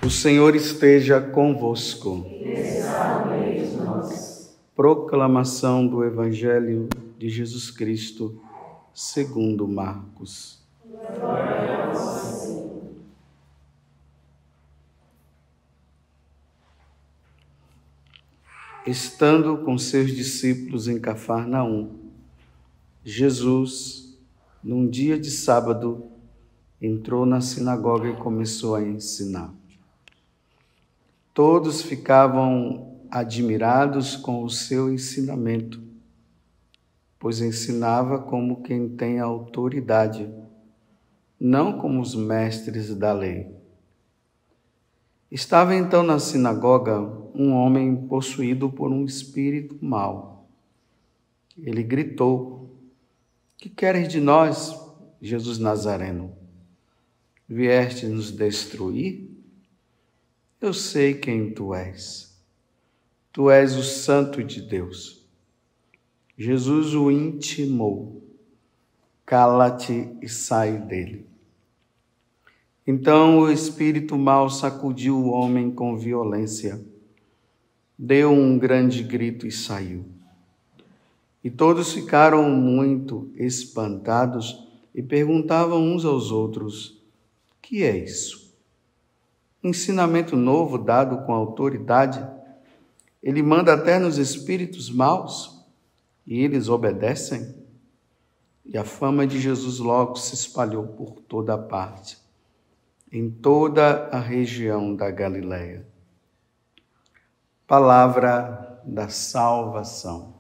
O Senhor esteja convosco. Proclamação do Evangelho de Jesus Cristo, segundo Marcos. Glória a vós, Senhor. Estando com seus discípulos em Cafarnaum, Jesus, num dia de sábado, entrou na sinagoga e começou a ensinar. Todos ficavam admirados com o seu ensinamento, pois ensinava como quem tem autoridade, não como os mestres da lei. Estava então na sinagoga um homem possuído por um espírito mau. Ele gritou: "Que queres de nós, Jesus Nazareno? Vieste nos destruir? Eu sei quem tu és. Tu és o Santo de Deus." Jesus o intimou: "Cala-te e sai dele." Então o espírito mau sacudiu o homem com violência, deu um grande grito e saiu. E todos ficaram muito espantados e perguntavam uns aos outros: "Que é isso? Ensinamento novo dado com autoridade? Ele manda até nos espíritos maus e eles obedecem?" E a fama de Jesus logo se espalhou por toda a parte, em toda a região da Galileia. Palavra da salvação.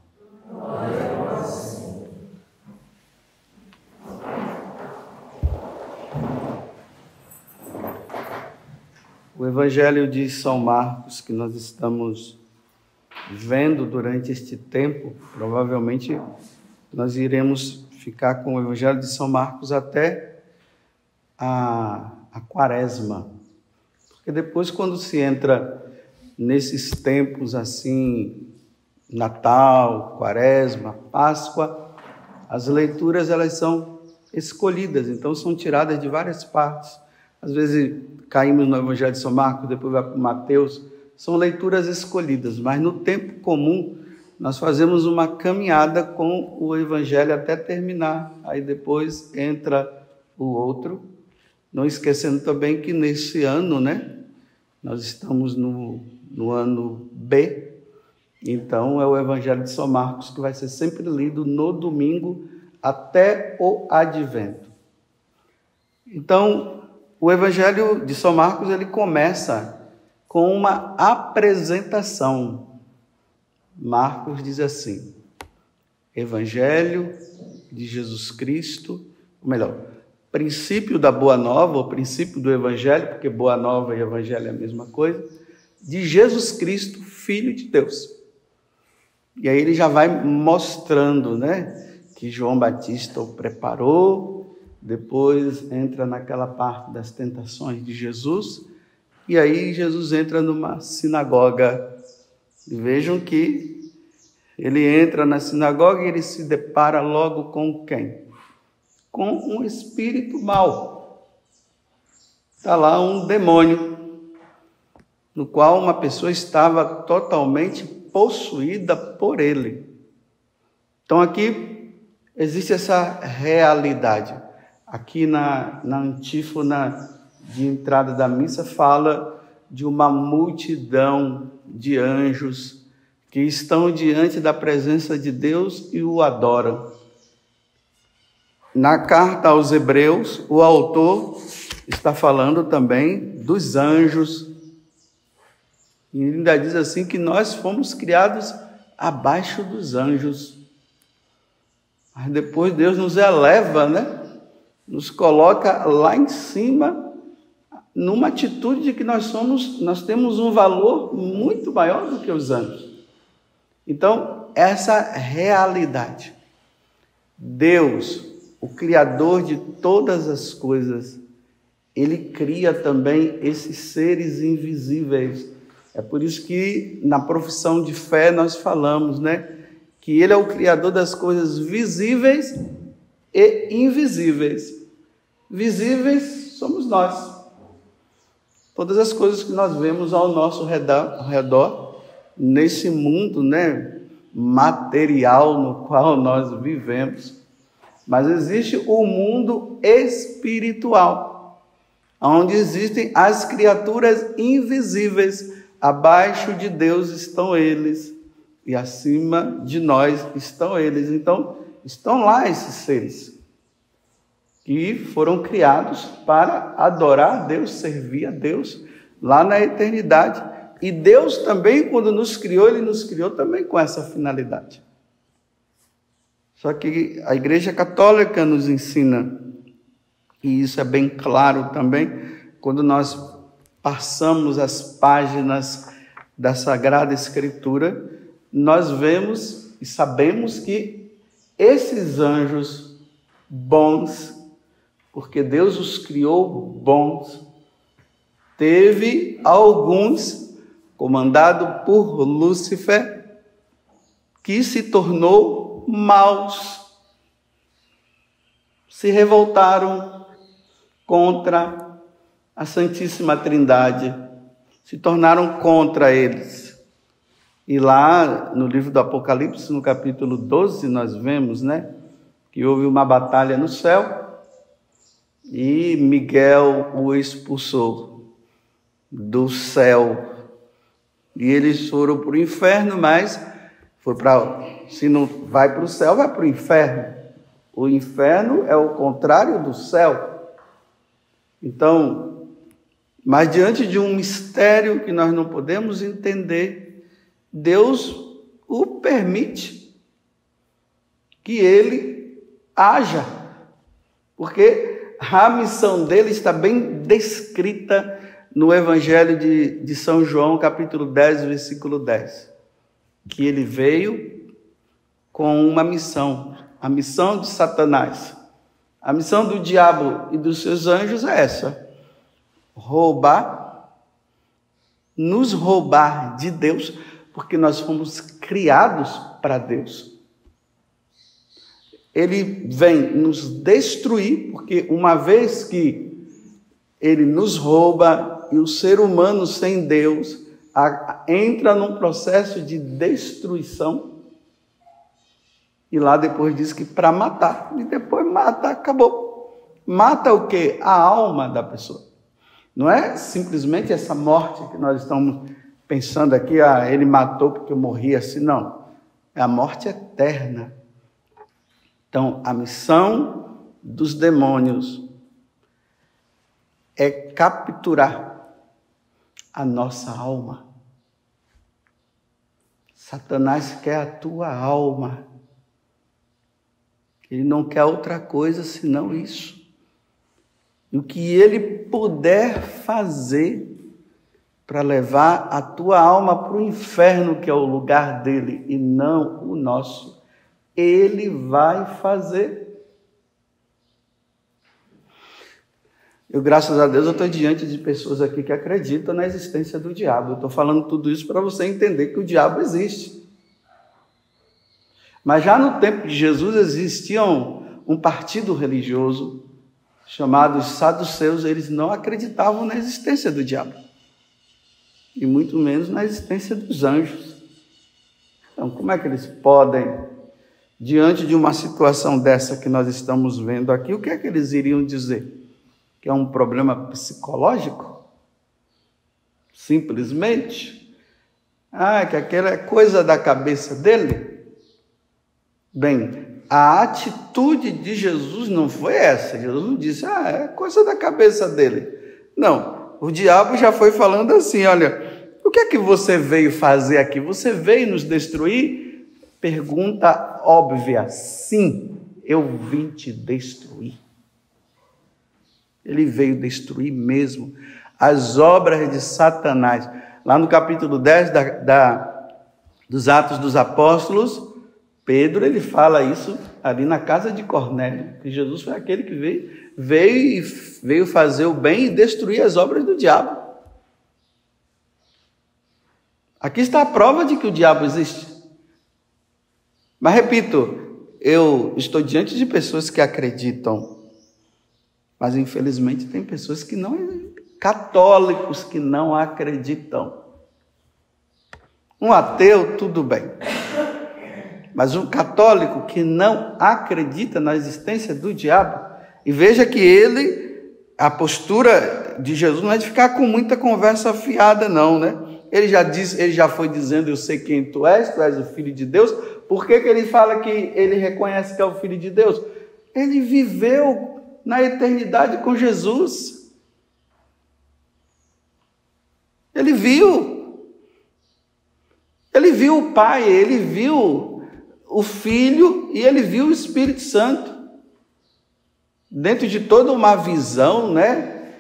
Glória a vós, Senhor. O Evangelho de São Marcos, que nós estamos vendo durante este tempo, provavelmente nós iremos ficar com o Evangelho de São Marcos até a Quaresma. Porque depois, quando se entra nesses tempos assim, Natal, Quaresma, Páscoa, as leituras elas são escolhidas, então são tiradas de várias partes. Às vezes caímos no Evangelho de São Marcos, depois vai para Mateus, são leituras escolhidas, mas no tempo comum nós fazemos uma caminhada com o Evangelho até terminar, aí depois entra o outro, não esquecendo também que nesse ano, nós estamos no ano B, então é o Evangelho de São Marcos que vai ser sempre lido no domingo até o Advento. Então, o Evangelho de São Marcos ele começa com uma apresentação. Marcos diz assim: Evangelho de Jesus Cristo, ou melhor, princípio da Boa Nova, o princípio do Evangelho, porque Boa Nova e Evangelho é a mesma coisa, de Jesus Cristo, Filho de Deus. E aí ele já vai mostrando, que João Batista o preparou, depois entra naquela parte das tentações de Jesus, e aí Jesus entra numa sinagoga. E vejam que ele entra na sinagoga e ele se depara logo com quem? Com um espírito mau. Está lá um demônio, no qual uma pessoa estava totalmente possuída por ele. Então aqui existe essa realidade. Aqui na antífona de entrada da missa fala de uma multidão de anjos que estão diante da presença de Deus e o adoram. Na carta aos Hebreus, o autor está falando também dos anjos. E ainda diz assim que nós fomos criados abaixo dos anjos. Mas depois Deus nos eleva, nos coloca lá em cima, numa atitude de que nós temos um valor muito maior do que os anjos. Então, essa realidade. Deus, o Criador de todas as coisas, Ele cria também esses seres invisíveis. É por isso que na profissão de fé nós falamos, que Ele é o Criador das coisas visíveis e invisíveis. Visíveis somos nós. todas as coisas que nós vemos ao nosso redor nesse mundo, né, material no qual nós vivemos. Mas existe o mundo espiritual, onde existem as criaturas invisíveis. Abaixo de Deus estão eles, e acima de nós estão eles. Então, estão lá esses seres que foram criados para adorar Deus, servir a Deus lá na eternidade. E Deus também, quando nos criou, Ele nos criou também com essa finalidade. Só que a Igreja Católica nos ensina, e isso é bem claro também, quando nós passamos as páginas da Sagrada Escritura, nós vemos e sabemos que esses anjos bons, porque Deus os criou bons, teve alguns, comandado por Lúcifer, que se tornou maus, se revoltaram contra a Santíssima Trindade, se tornaram contra eles. E lá no livro do Apocalipse, no capítulo 12, nós vemos, né, que houve uma batalha no céu e Miguel o expulsou do céu. E eles foram para o inferno, mas se não vai para o céu, vai para o inferno. O inferno é o contrário do céu. Então, mas diante de um mistério que nós não podemos entender, Deus o permite que ele haja, porque a missão dele está bem descrita no Evangelho de São João, capítulo 10, versículo 10, que ele veio com uma missão, a missão de Satanás. A missão do diabo e dos seus anjos é essa: nos roubar de Deus, porque nós fomos criados para Deus. Ele vem nos destruir, porque uma vez que ele nos rouba, e o ser humano sem Deus entra num processo de destruição, e lá depois diz que para matar, e depois mata, acabou. Mata o quê? A alma da pessoa. Não é simplesmente essa morte que nós estamos pensando aqui, ele matou porque eu morri assim, não. É a morte eterna. Então, a missão dos demônios é capturar a nossa alma. Satanás quer a tua alma. Ele não quer outra coisa senão isso. E o que ele puder fazer para levar a tua alma para o inferno, que é o lugar dele e não o nosso, ele vai fazer. Eu, graças a Deus, eu estou diante de pessoas aqui que acreditam na existência do diabo. Eu estou falando tudo isso para você entender que o diabo existe. Mas já no tempo de Jesus existia um partido religioso chamado saduceus. Eles não acreditavam na existência do diabo, e muito menos na existência dos anjos. Então, como é que eles podem, diante de uma situação dessa que nós estamos vendo aqui, o que é que eles iriam dizer? Que é um problema psicológico? Simplesmente? Que aquela é coisa da cabeça dele? Bem, a atitude de Jesus não foi essa. Jesus não disse, é coisa da cabeça dele. Não, o diabo já foi falando assim, olha, o que é que você veio fazer aqui? Você veio nos destruir? Pergunta óbvia, sim, eu vim te destruir. Ele veio destruir mesmo as obras de Satanás. Lá no capítulo 10 dos Atos dos Apóstolos, Pedro, ele fala isso ali na casa de Cornélio, que Jesus foi aquele que veio fazer o bem e destruir as obras do diabo. Aqui está a prova de que o diabo existe. Mas repito, eu estou diante de pessoas que acreditam, mas infelizmente tem pessoas que não católicos que não acreditam. Um ateu, tudo bem. Mas um católico que não acredita na existência do diabo, e veja que a postura de Jesus não é de ficar com muita conversa fiada, não, né? Ele já foi dizendo, eu sei quem tu és o Filho de Deus. Por que ele fala que ele reconhece que é o Filho de Deus? Ele viveu na eternidade com Jesus. Ele viu o Pai, ele viu o Filho e ele viu o Espírito Santo. Dentro de toda uma visão, né?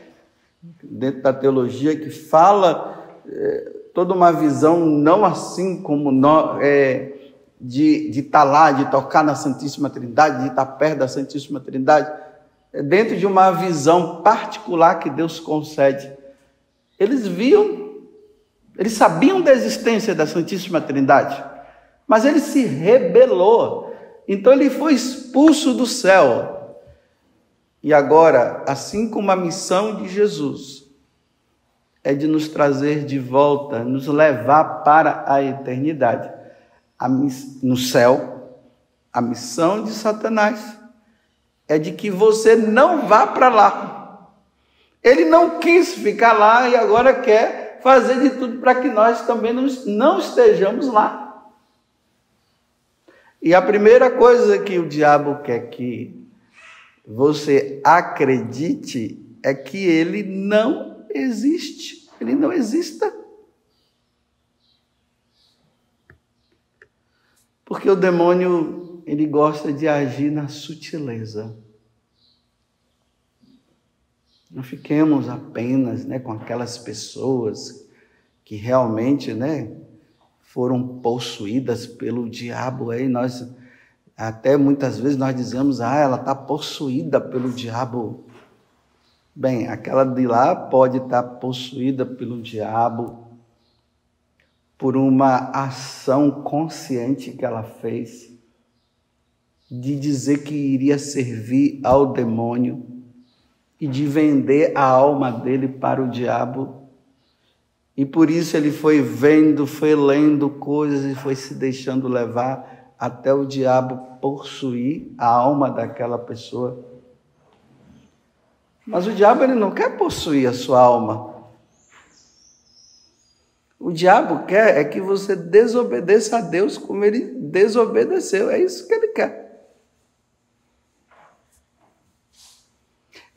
Dentro da teologia que fala toda uma visão não assim como de estar lá, de tocar na Santíssima Trindade, de estar perto da Santíssima Trindade, dentro de uma visão particular que Deus concede. Eles sabiam da existência da Santíssima Trindade, mas ele se rebelou, então ele foi expulso do céu. E agora, assim como a missão de Jesus é de nos trazer de volta, nos levar para a eternidade, no céu, a missão de Satanás é de que você não vá para lá. Ele não quis ficar lá e agora quer fazer de tudo para que nós também não estejamos lá. E a primeira coisa que o diabo quer que você acredite é que ele não existe. Ele não exista. Porque o demônio, ele gosta de agir na sutileza. Não fiquemos apenas, com aquelas pessoas que realmente, foram possuídas pelo diabo. Aí até muitas vezes nós dizemos, ela está possuída pelo diabo. Bem, aquela de lá pode estar possuída pelo diabo por uma ação consciente que ela fez, de dizer que iria servir ao demônio e de vender a alma dele para o diabo. E por isso ele foi vendo, foi lendo coisas e foi se deixando levar até o diabo possuir a alma daquela pessoa. Mas o diabo, ele não quer possuir a sua alma. O diabo quer é que você desobedeça a Deus como ele desobedeceu. É isso que ele quer.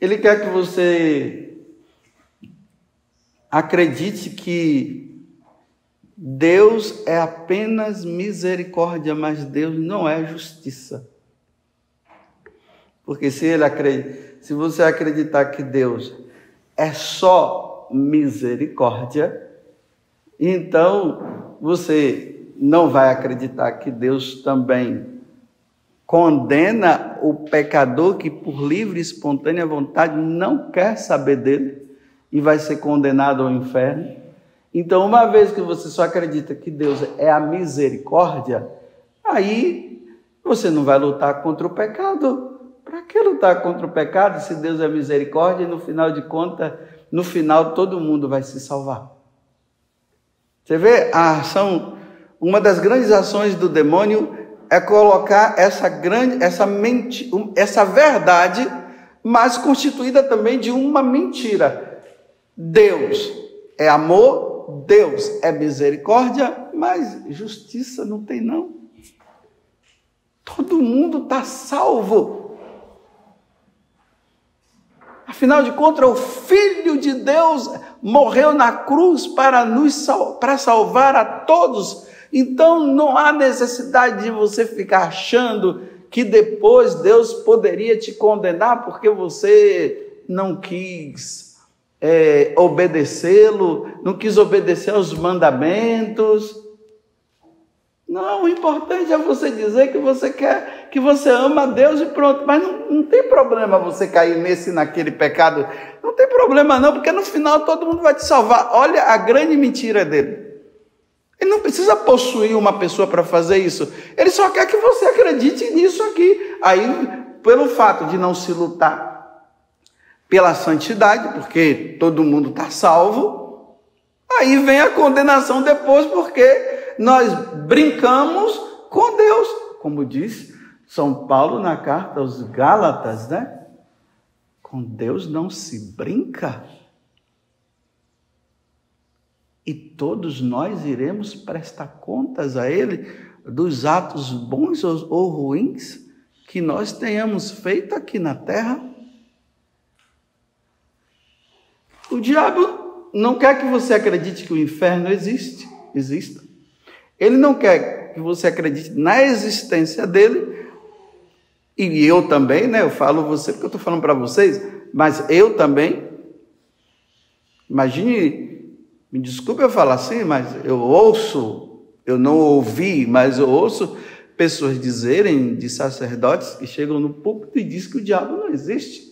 Ele quer que você acredite que Deus é apenas misericórdia, mas Deus não é justiça. Porque se você acreditar que Deus é só misericórdia, então você não vai acreditar que Deus também condena o pecador que por livre e espontânea vontade não quer saber dele e vai ser condenado ao inferno. Então, uma vez que você só acredita que Deus é a misericórdia, aí você não vai lutar contra o pecado. Para que lutar contra o pecado se Deus é misericórdia e no final de contas, no final todo mundo vai se salvar? Você vê, uma das grandes ações do demônio é colocar essa verdade, mas constituída também de uma mentira. Deus é amor, Deus é misericórdia, mas justiça não tem não. Todo mundo está salvo. Afinal de contas, o Filho de Deus morreu na cruz para salvar a todos. Então, não há necessidade de você ficar achando que depois Deus poderia te condenar porque você não quis obedecê-lo, não quis obedecer aos mandamentos. Não, o importante é você dizer que você quer, que você ama a Deus e pronto. Mas não tem problema você cair naquele pecado. Não tem problema não, porque no final todo mundo vai te salvar. Olha a grande mentira dele. Ele não precisa possuir uma pessoa para fazer isso. Ele só quer que você acredite nisso aqui. Aí, pelo fato de não se lutar pela santidade, porque todo mundo está salvo. Aí vem a condenação depois, porque nós brincamos com Deus, como diz São Paulo na carta aos Gálatas, né? Com Deus não se brinca. E todos nós iremos prestar contas a Ele dos atos bons ou ruins que nós tenhamos feito aqui na terra. O diabo não quer que você acredite que o inferno exista. Ele não quer que você acredite na existência dele. E eu também, né? Eu falo você porque eu estou falando para vocês, mas eu também. Imagine, me desculpe eu falar assim, mas eu não ouvi, mas eu ouço pessoas dizerem, de sacerdotes que chegam no púlpito e dizem que o diabo não existe.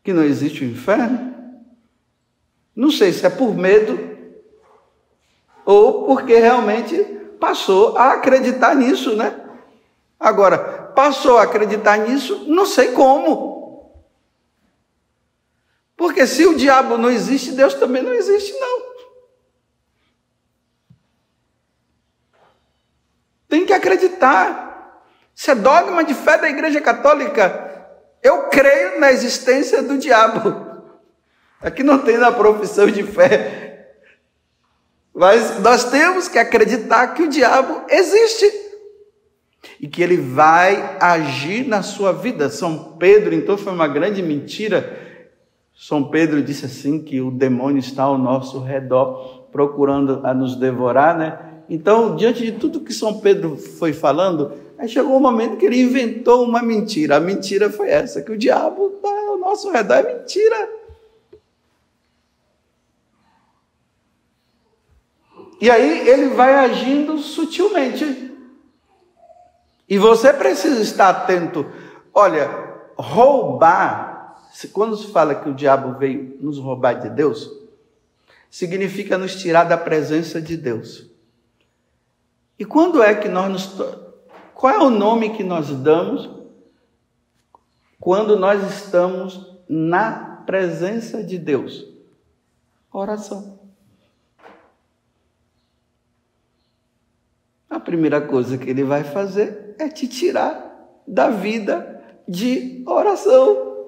Que não existe o inferno. Não sei se é por medo ou porque realmente passou a acreditar nisso, né? Agora, passou a acreditar nisso, não sei como. Porque se o diabo não existe, Deus também não existe, não. Tem que acreditar. Isso é dogma de fé da Igreja Católica. Eu creio na existência do diabo. Aqui não tem na profissão de fé. Mas nós temos que acreditar que o diabo existe. E que ele vai agir na sua vida. São Pedro, então, foi uma grande mentira. São Pedro disse assim que o demônio está ao nosso redor, procurando a nos devorar, né? Então, diante de tudo que São Pedro foi falando, aí chegou um momento que ele inventou uma mentira. A mentira foi essa, que o diabo está ao nosso redor. É mentira. E aí ele vai agindo sutilmente. E você precisa estar atento. Olha, roubar, quando se fala que o diabo veio nos roubar de Deus, significa nos tirar da presença de Deus. E quando é que qual é o nome que nós damos quando nós estamos na presença de Deus? Oração. A primeira coisa que ele vai fazer é te tirar da vida de oração.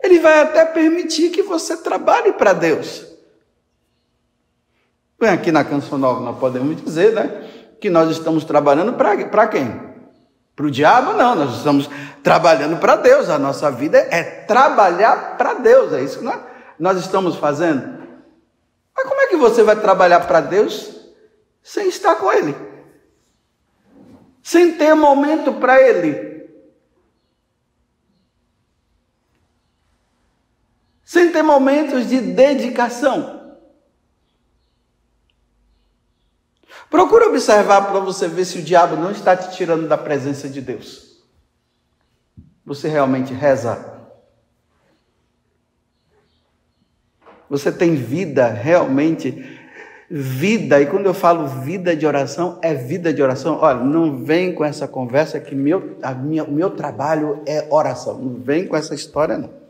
Ele vai até permitir que você trabalhe para Deus. Bem, aqui na Canção Nova nós podemos dizer, né, que nós estamos trabalhando para quem? Para o diabo? Não, nós estamos trabalhando para Deus. A nossa vida é trabalhar para Deus. É isso que nós estamos fazendo. Mas como é que você vai trabalhar para Deus sem estar com Ele? Sem ter momento para Ele? Sem ter momentos de dedicação? Procura observar para você ver se o diabo não está te tirando da presença de Deus. Você realmente reza? Você tem vida, realmente vida? E quando eu falo vida de oração, é vida de oração. Olha, não vem com essa conversa que o meu trabalho é oração. Não vem com essa história, não.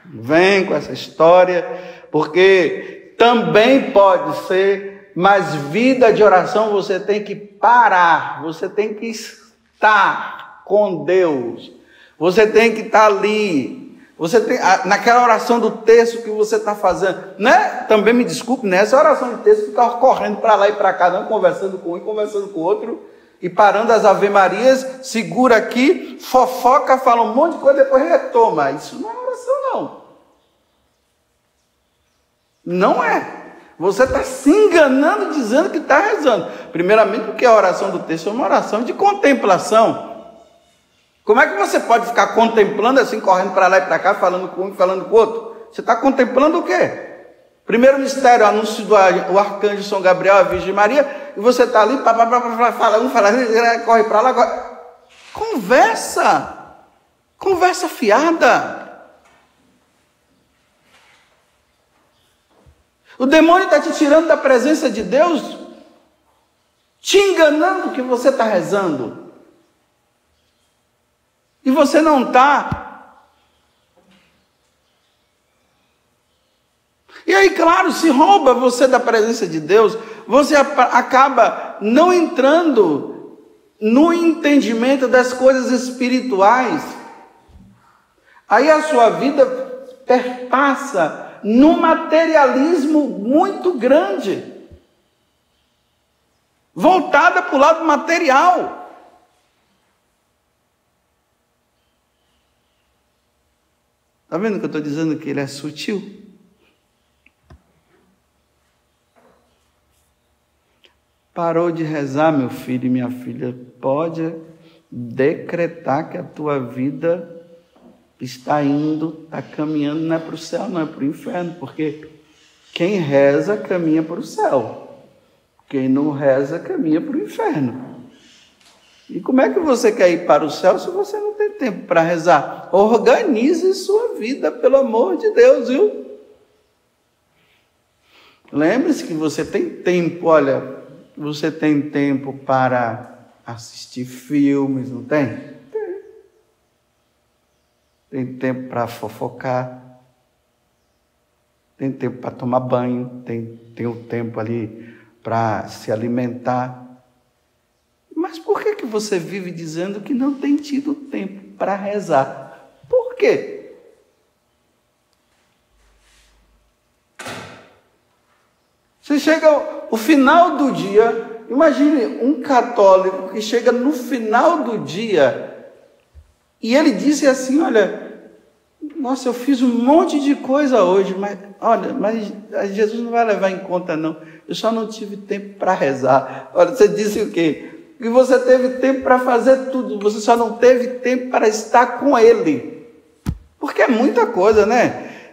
Não vem com essa história, porque também pode ser... Mas vida de oração você tem que parar, você tem que estar com Deus, você tem que estar ali, você tem, naquela oração do texto que você está fazendo, né? Também me desculpe, nessa oração do texto ficar correndo para lá e para cá, não, conversando com um e conversando com o outro, e parando as ave-marias, segura aqui, fofoca, fala um monte de coisa, depois retoma. Isso não é oração, não. Não é. Você está se enganando dizendo que está rezando. Primeiramente porque a oração do texto é uma oração de contemplação. Como é que você pode ficar contemplando assim, correndo para lá e para cá, falando com um e falando com o outro? Você está contemplando o quê? Primeiro mistério, o anúncio do arcanjo São Gabriel, a Virgem Maria, e você está ali, fala um, corre para lá, corre. Conversa fiada. O demônio está te tirando da presença de Deus, te enganando que você está rezando. E você não está. E aí, claro, se rouba você da presença de Deus, você acaba não entrando no entendimento das coisas espirituais. Aí a sua vida perpassa num materialismo muito grande, voltada para o lado material. Está vendo que eu estou dizendo que ele é sutil? Parou de rezar, meu filho e minha filha, pode decretar que a tua vida está indo, está caminhando, não é para o céu, não é para o inferno, porque quem reza caminha para o céu, quem não reza caminha para o inferno. E como é que você quer ir para o céu se você não tem tempo para rezar? Organize sua vida, pelo amor de Deus, viu? Lembre-se que você tem tempo, olha, você tem tempo para assistir filmes, não tem? Tem. Tem tempo para fofocar, tem tempo para tomar banho, tem o tempo ali para se alimentar. Mas por que você vive dizendo que não tem tido tempo para rezar? Por quê? Você chega o final do dia, imagine um católico que chega no final do dia e ele disse assim, olha, nossa, eu fiz um monte de coisa hoje, mas Jesus não vai levar em conta não, eu só não tive tempo para rezar. Olha, você disse o quê? Que você teve tempo para fazer tudo, você só não teve tempo para estar com Ele. Porque é muita coisa, né?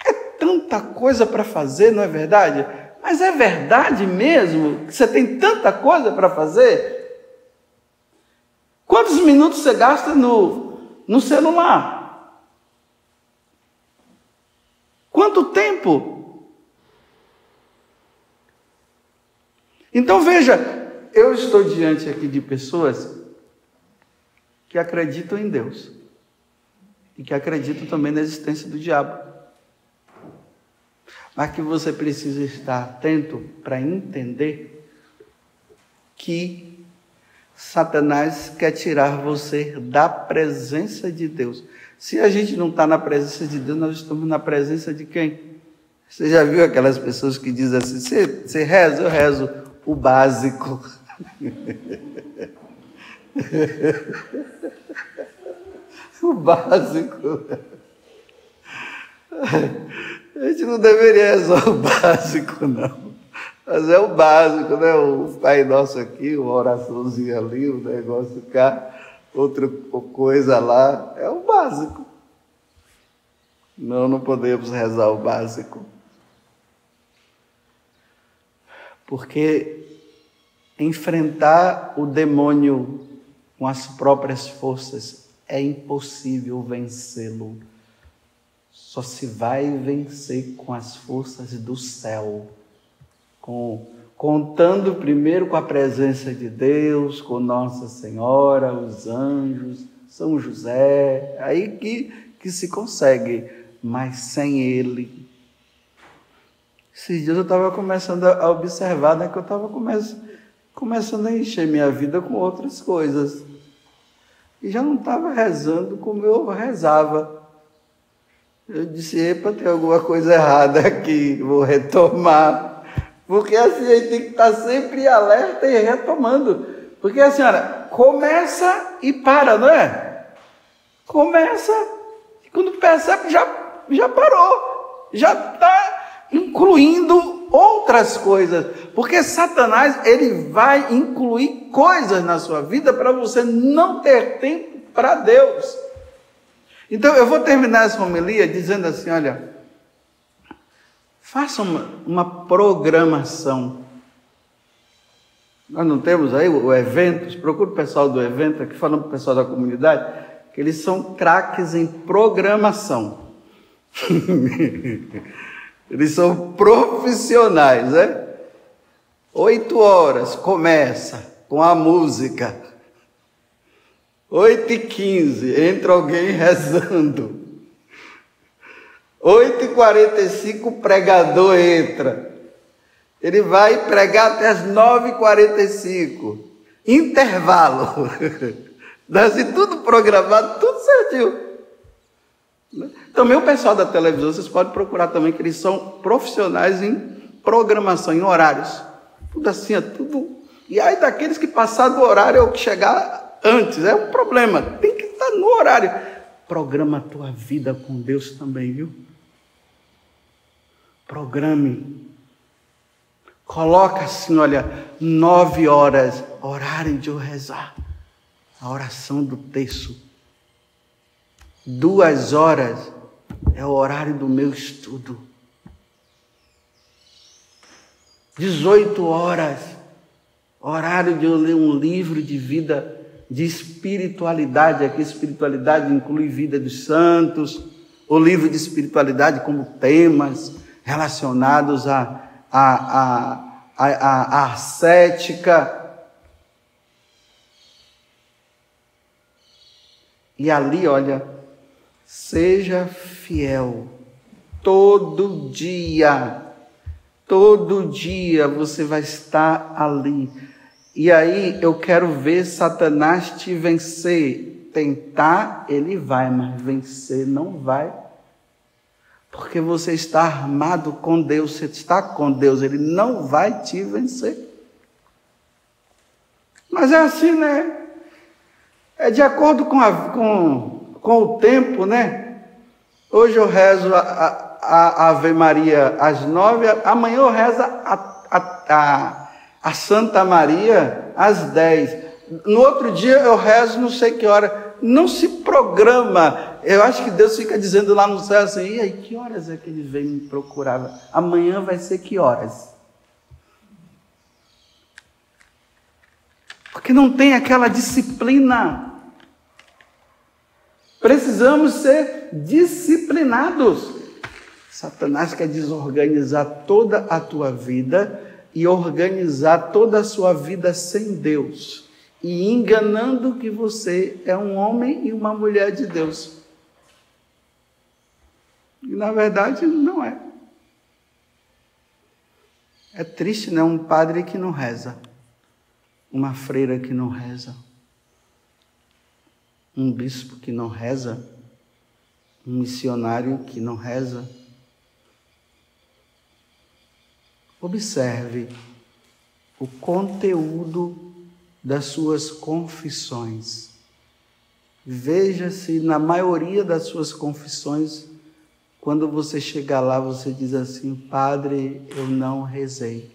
É tanta coisa para fazer, não é verdade? Mas é verdade mesmo que você tem tanta coisa para fazer? Quantos minutos você gasta no celular? Quanto tempo? Então veja, eu estou diante aqui de pessoas que acreditam em Deus e que acreditam também na existência do diabo. Mas que você precisa estar atento para entender que Satanás quer tirar você da presença de Deus. Se a gente não está na presença de Deus, nós estamos na presença de quem? Você já viu aquelas pessoas que dizem assim, você reza? Eu rezo o básico. O básico. A gente não deveria rezar o básico, não. Mas é o básico, né? O Pai Nosso aqui, uma oraçãozinha ali, um negócio cá, outra coisa lá. É o básico. Não podemos rezar o básico. Porque enfrentar o demônio com as próprias forças é impossível vencê-lo. Só se vai vencer com as forças do céu, contando primeiro com a presença de Deus, com Nossa Senhora, os anjos, São José, aí que se consegue, mas sem Ele. Esses dias eu estava começando a observar, né, que eu estava começando a encher minha vida com outras coisas. E já não estava rezando como eu rezava. Eu disse, epa, tem alguma coisa errada aqui, vou retomar. Porque assim, a gente tem que estar sempre alerta e retomando. Porque a senhora começa e para, não é? Começa, e quando percebe, já parou. Já está incluindo outras coisas. Porque Satanás, ele vai incluir coisas na sua vida para você não ter tempo para Deus. Então, eu vou terminar essa homilia dizendo assim, olha, faça uma programação. Nós não temos aí o evento, procura o pessoal do evento, aqui falando para o pessoal da comunidade, que eles são craques em programação. Eles são profissionais, né? 8 horas, começa com a música. 8h15, entra alguém rezando. 8h45, o pregador entra. Ele vai pregar até as 9h45. Intervalo. Assim, tudo programado, tudo certinho. Também o pessoal da televisão, vocês podem procurar também, que eles são profissionais em programação, em horários. Tudo assim, tudo. E aí daqueles que passaram do horário ou que chegar antes, é um problema. Tem que estar no horário. Programa a tua vida com Deus também, viu? Programe. Coloca assim, olha, 9 horas, horário de eu rezar. A oração do terço. 2 horas é o horário do meu estudo. 18 horas, horário de eu ler um livro de vida, de espiritualidade. Aqui espiritualidade inclui vida dos santos, o livro de espiritualidade como temas relacionados à ascética. E ali, olha, seja fiel. Todo dia você vai estar ali. E aí eu quero ver Satanás te vencer. Tentar, ele vai, mas vencer não vai. Porque você está armado com Deus, você está com Deus, ele não vai te vencer. Mas é assim, né? É de acordo com o tempo, né? Hoje eu rezo a Ave Maria às 9, amanhã eu rezo a Santa Maria às 10. No outro dia eu rezo não sei que hora. Não se programa. Eu acho que Deus fica dizendo lá no céu assim, e aí, que horas é que ele vem me procurar? Amanhã vai ser que horas? Porque não tem aquela disciplina. Precisamos ser disciplinados. Satanás quer desorganizar toda a tua vida e organizar toda a sua vida sem Deus. E enganando que você é um homem e uma mulher de Deus. E na verdade não é. É triste, né? Um padre que não reza. Uma freira que não reza. Um bispo que não reza. Um missionário que não reza. Observe o conteúdo das suas confissões. Veja se na maioria das suas confissões, quando você chegar lá, você diz assim, Padre, eu não rezei.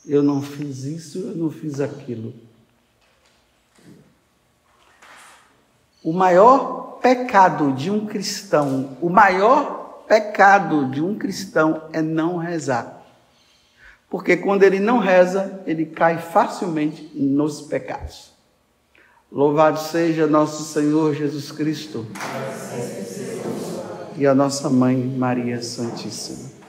Eu não fiz isso, eu não fiz aquilo. O maior pecado de um cristão, é não rezar. Porque quando ele não reza, ele cai facilmente nos pecados. Louvado seja nosso Senhor Jesus Cristo e a nossa Mãe Maria Santíssima.